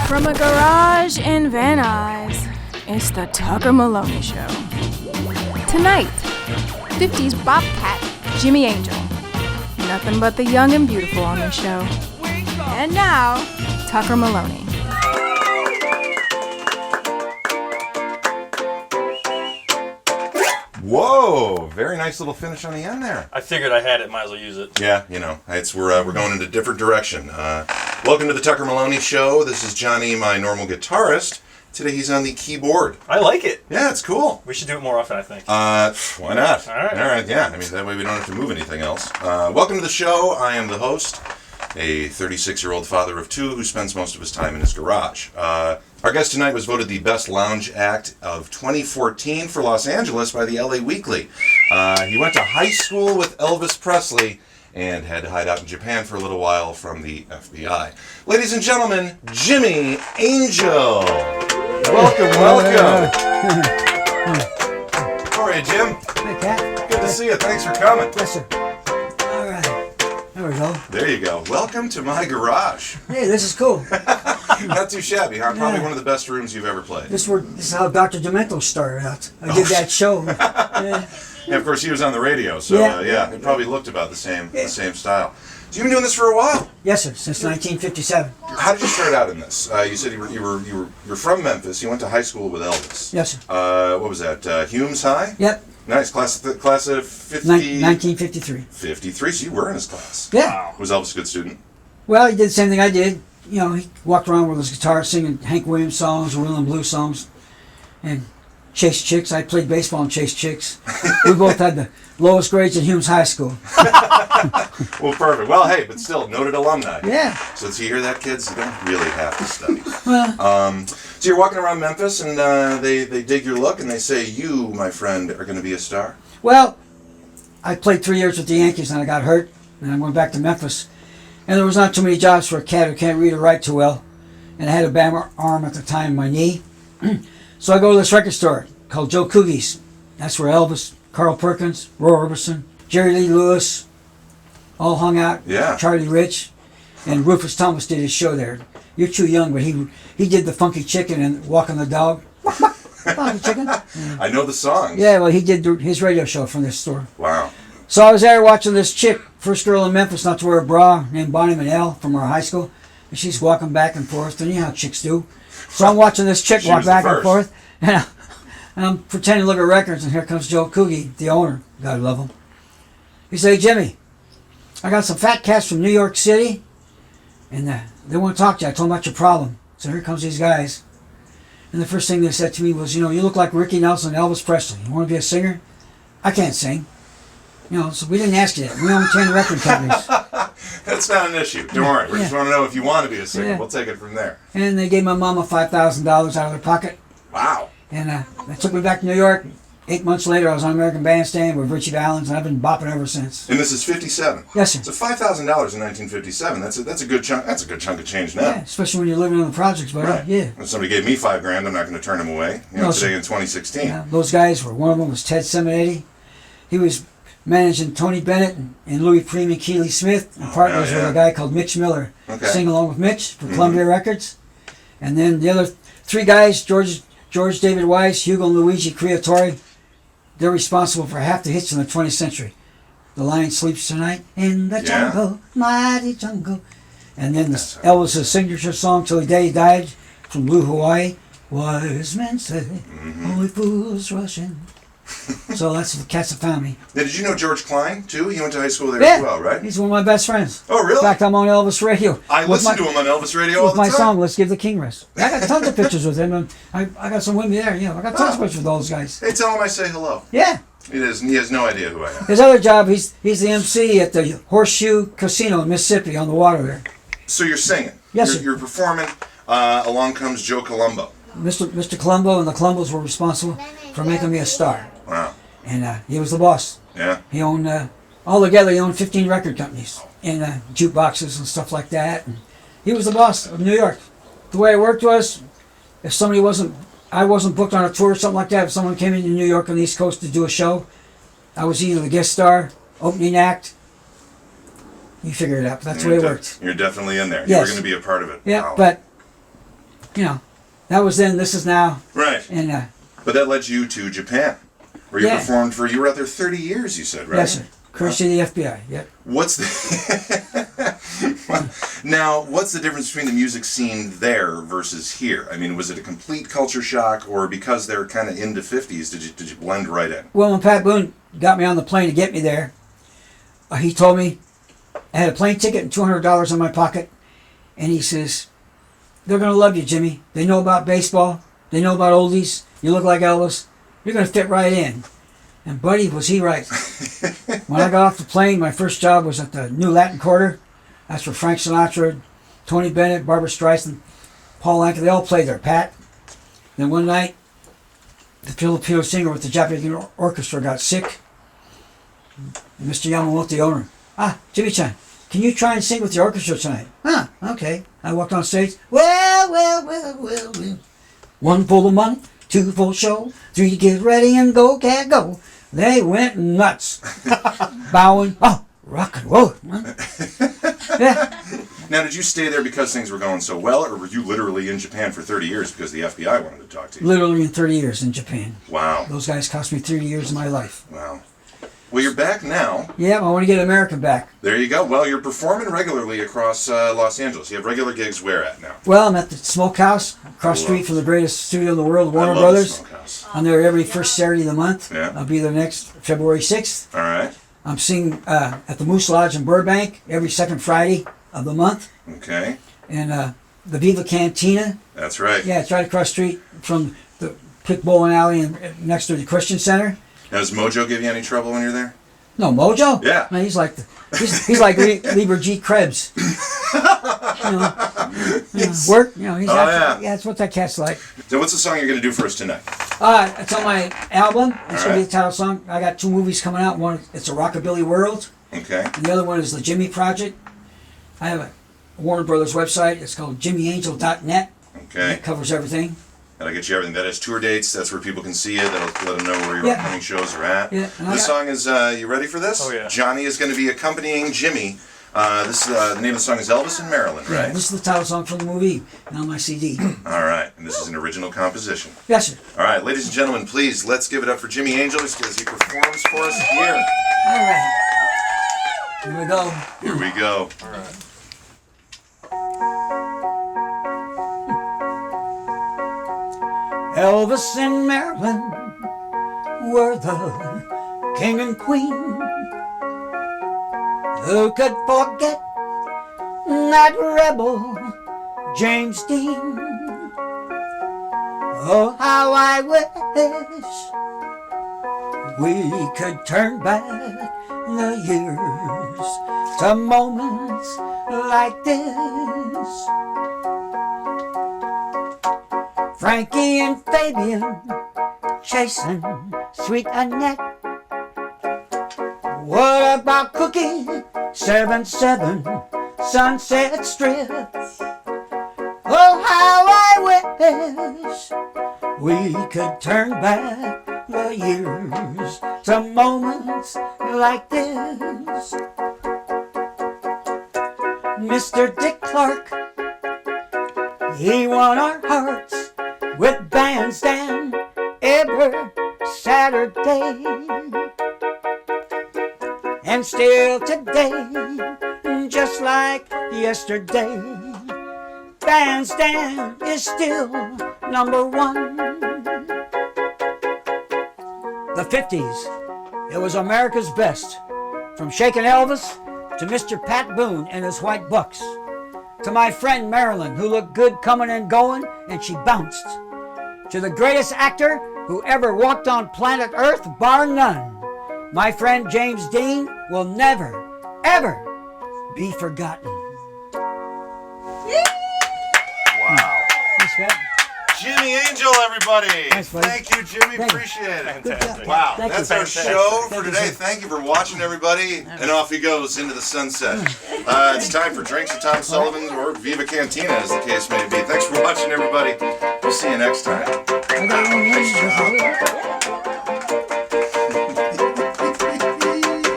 From a garage in Van Nuys, it's the Tucker Maloney Show. Tonight, 50s Bobcat, Jimmy Angel. Nothing but the young and beautiful on this show. And now, Tucker Maloney. Whoa, very nice little finish on the end there. I figured I had it, might as well use it. Yeah, you know, we're going in a different direction. Welcome to the Tucker Maloney Show. This is Johnny, my normal guitarist. Today he's on the keyboard. I like it. Yeah, it's cool. We should do it more often, I think. Why not? All right, yeah. I mean, that way we don't have to move anything else. Welcome to the show. I am the host, a 36-year-old father of two who spends most of his time in his garage. Our guest tonight was voted the best lounge act of 2014 for Los Angeles by the LA Weekly. He went to high school with Elvis Presley and had to hide out in Japan for a little while from the FBI. Ladies and gentlemen, Jimmy Angel. Welcome. How are you, Jim? Hey, Cat. Good to see you. Thanks for coming. Yes, sir. All right. There we go. There you go. Welcome to my garage. Hey, this is cool. Not too shabby, huh? Probably one of the best rooms you've ever played. This is how Dr. Demento started out. I did that show. Yeah, of course, he was on the radio, so it probably looked about the same style. So you've been doing this for a while? Yes, sir. Since 1957. How did you start out in this? You said you're from Memphis. You went to high school with Elvis. Yes, sir. What was that? Humes High? Yep. Nice. Class of 50... 1953. 53, so you were in his class. Yeah. Wow. Was Elvis a good student? Well, he did the same thing I did. You know, he walked around with his guitar singing Hank Williams songs, rhythm and blues songs, and chased chicks. I played baseball and chased chicks. We both had the lowest grades in Humes High School. Well, perfect. Well, hey, but still, noted alumni. Yeah. So you hear that, kids? You don't really have to study. Well, So you're walking around Memphis, and they dig your look, and they say, you, my friend, are going to be a star? well, I played 3 years with the Yankees, and I got hurt, and I went back to Memphis. And there was not too many jobs for a cat who can't read or write too well. And I had a bad arm at the time, my knee. So I go to this record store called Joe Coogie's. That's where Elvis, Carl Perkins, Roy Orbison, Jerry Lee Lewis all hung out. Yeah. Charlie Rich. And Rufus Thomas did his show there. You're too young, but he did the Funky Chicken and Walking the Dog. Funky Chicken. I know the songs. Yeah, well, he did his radio show from this store. Wow. So I was there watching this chick, first girl in Memphis not to wear a bra, named Bonnie Manel from our high school. And she's walking back and forth, and you know how chicks do. So I'm watching this chick walk back and forth, and I'm pretending to look at records, and here comes Joe Coogie, the owner. God love him. He said, "Hey, Jimmy, I got some fat cats from New York City, and they want to talk to you. I told them about your problem." So here comes these guys. And the first thing they said to me was, you look like Ricky Nelson and Elvis Presley. You want to be a singer? I can't sing. So we didn't ask you that. We own 10 record companies. That's not an issue. Don't worry. We just want to know if you want to be a singer. Yeah. We'll take it from there. And they gave my mama $5,000 out of their pocket. Wow. And they took me back to New York. 8 months later, I was on American Bandstand with Richie Valens, and I've been bopping ever since. And this is 57. Yes, sir. So $5,000 in 1957. That's a good chunk. That's a good chunk of change now. Yeah, especially when you're living on the projects, buddy. Right. Yeah. If somebody gave me $5,000, I'm not going to turn them away. No, today sir. in 2016. Yeah, those guys were. One of them was Ted Simonetti. He was managing Tony Bennett and Louis Priem and Keely Smith, and partners with a guy called Mitch Miller. Okay. Sing along with Mitch for Columbia Records. And then the other three guys, George David Weiss, Hugo and Luigi Creatore, they're responsible for half the hits in the 20th century. The Lion Sleeps Tonight in the Jungle, Mighty Jungle. And then Elvis' signature song till the day he died from Blue Hawaii, Wise Men Say, Only Fools Rush In. So that's the cats that found me. Now, did you know George Klein, too? He went to high school there Yeah, as well, right? he's one of my best friends. Oh, really? In fact, I'm on Elvis radio. I listen to him on Elvis radio all with the time. my song, Let's Give the King Rest. I got tons of pictures with him, and I got some with me there. I got tons of pictures with those guys. Hey, tell him I say hello. Yeah. He has no idea who I am. His other job, he's the MC at the Horseshoe Casino in Mississippi on the water there. So you're singing. Yes, sir. You're performing. Along comes Joe Colombo. Mr. Colombo and the Colombos were responsible for making me a star. Wow. And he was the boss. Yeah. He owned, altogether, he owned 15 record companies and jukeboxes and stuff like that. And he was the boss of New York. The way it worked was, if I wasn't booked on a tour or something like that, if someone came into New York on the East Coast to do a show, I was either the guest star, opening act. You figure it out. That's the way it worked. You're definitely in there. Yes. You were going to be a part of it. Yeah, Wow. but that was then, this is now. Right. And but that led you to Japan, where you Yeah. performed you were out there 30 years, you said, right? yes, sir. Courtesy of the FBI. Yep. What's the Now, what's the difference between the music scene there versus here? I mean, was it a complete culture shock, or because they're kind of into 50s, did you blend right in? Well, when Pat Boone got me on the plane to get me there, he told me I had a plane ticket and $200 in my pocket, and he says, "They're going to love you, Jimmy. They know about baseball. They know about oldies. You look like Elvis. You're going to fit right in." And buddy, was he right. When I got off the plane, my first job was at the New Latin Quarter. That's where Frank Sinatra, Tony Bennett, Barbra Streisand, Paul Anka, they all played there, Pat. Then one night, the Filipino singer with the Japanese orchestra got sick. And Mr. Yamamoto, the owner, Jimmy-chan, can you try and sing with the orchestra tonight? Okay. I walked on stage. Well. One full of money, two full show, three to get ready and go, cat go. They went nuts. Bowing. Rock and roll. Yeah. Now, did you stay there because things were going so well, or were you literally in Japan for 30 years because the FBI wanted to talk to you? Literally in 30 years in Japan. Wow. Those guys cost me 30 years of my life. Wow. Well, you're back now. Yeah, I want to get America back. There you go. Well, you're performing regularly across Los Angeles. You have regular gigs where at now? Well, I'm at the Smokehouse, across the street from the greatest studio in the world, Warner Brothers. I'm there every first Saturday of the month. Yeah. I'll be there next February 6th. All right. I'm singing at the Moose Lodge in Burbank every second Friday of the month. Okay. And the Viva Cantina. That's right. Yeah, it's right across the street from the Pick Bowling Alley and next to the Christian Center. Now, does Mojo give you any trouble when you're there? No, Mojo? Yeah. No, he's like he's like Lieber G. Krebs. Yes. Work. He's yeah. That's what that cat's like. So what's the song you're going to do for us tonight? It's on my album. It's going to be right. the title song. I got two movies coming out. One, it's a Rockabilly World. Okay. And the other one is the Jimmy Project. I have a Warner Brothers website. It's called jimmyangel.net. Okay. It covers everything. That'll get you everything. That has tour dates. That's where people can see it. That'll let them know where your upcoming shows are at. Yeah. This song is, you ready for this? Oh, yeah. Johnny is going to be accompanying Jimmy. The name of the song is Elvis and Marilyn, Yeah, right? this is the title song from the movie and on my CD. All right. And this is an original composition. Yes, sir. All right. Ladies and gentlemen, please, let's give it up for Jimmy Angel as he performs for us here. All right. Here we go. Here we go. All right. Elvis and Marilyn were the king and queen. Who could forget that rebel James Dean? Oh, how I wish we could turn back the years to moments like this. Frankie and Fabian chasing sweet Annette. What about Cookie 77 Sunset Strip? Oh, how I wish we could turn back the years to moments like this. Mr. Dick Clark, he won our hearts with bandstand every Saturday. And still today, just like yesterday, bandstand is still number one. The 50s, it was America's best. From Shakin' Elvis to Mr. Pat Boone and his white bucks. To my friend Marilyn, who looked good coming and going, and she bounced. To the greatest actor who ever walked on planet Earth, bar none. My friend James Dean will never, ever be forgotten. Wow. Thanks, Scott. Jimmy Angel, everybody. Thanks, buddy. Thank you, Jimmy. Thank you. Appreciate it. Good job. Fantastic. Wow, Thank that's you. our Fantastic. show for Thank you, today. sir. Thank you for watching, everybody. And off he goes into the sunset. It's time for Drinks with Tom Sullivan or Viva Cantina, as the case may be. Thanks for watching, everybody. We'll see you next time. I got one more.